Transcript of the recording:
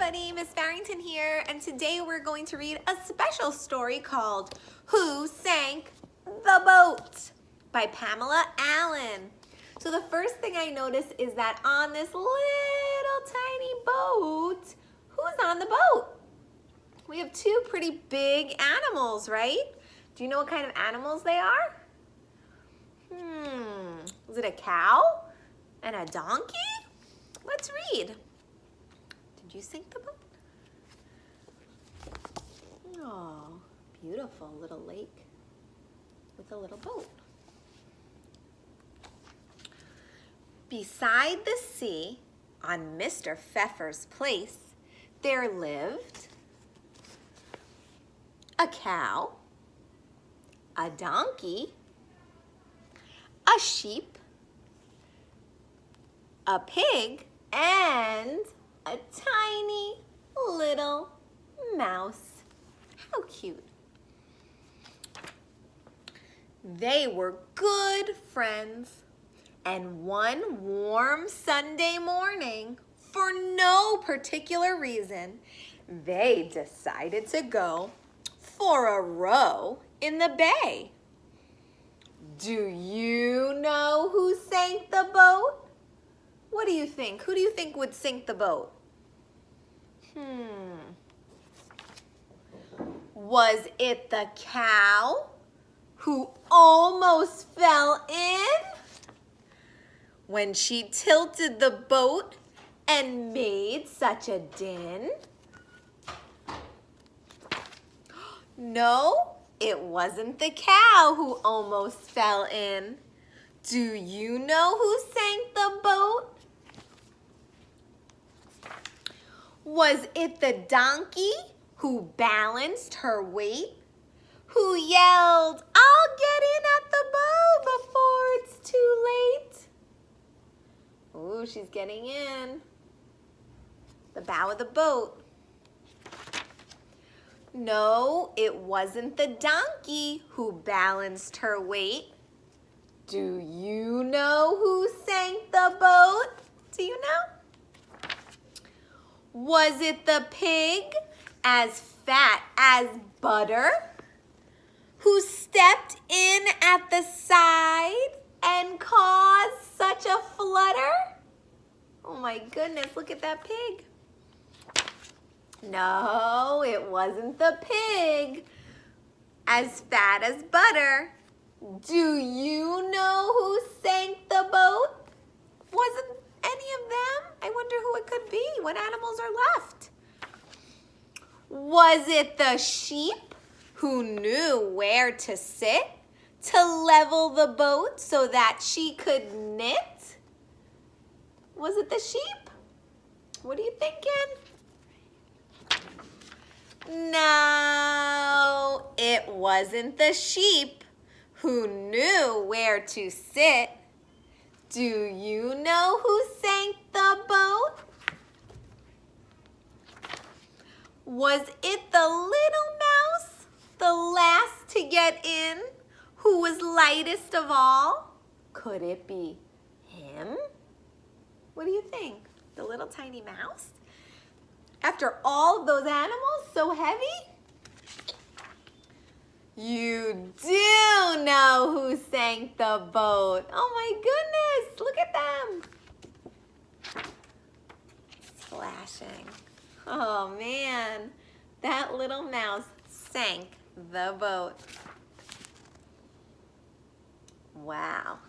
everybody, Miss Barrington here, and today we're going to read a special story called Who Sank the Boat by Pamela Allen. So the first thing I notice is that on this little tiny boat, who's on the boat? We have two pretty big animals, right? Do you know what kind of animals they are? Is it a cow and a donkey? Let's read. Did you sink the boat? Oh, beautiful little lake with a little boat. Beside the sea, on Mr. Pfeffer's place, there lived a cow, a donkey, a sheep, a pig, and a tiny little mouse. How cute. They were good friends, and one warm Sunday morning, for no particular reason, they decided to go for a row in the bay. Do you know who sank the boat? What do you think? Who do you think would sink the boat? Was it the cow who almost fell in when she tilted the boat and made such a din? No, it wasn't the cow who almost fell in. Do you know who sank the boat? Was it the donkey who balanced her weight? Who yelled, "I'll get in at the bow before it's too late"? Ooh, she's getting in. The bow of the boat. No, it wasn't the donkey who balanced her weight. Do you know who sank the boat? Do you know? Was it the pig, as fat as butter, who stepped in at the side and caused such a flutter? Oh my goodness, look at that pig. No, it wasn't the pig, as fat as butter. Do you know who sank the boat? Wasn't any of them? I wonder who it could be. What animals are left? Was it the sheep who knew where to sit to level the boat so that she could knit? Was it the sheep? What are you thinking? No, it wasn't the sheep who knew where to sit. Do you know who sank the boat? Was it the little mouse, the last to get in, who was lightest of all? Could it be him? What do you think? The little tiny mouse? After all of those animals, so heavy? You do know who sank the boat. Oh my goodness, look at them. Splashing. Oh man, that little mouse sank the boat. Wow.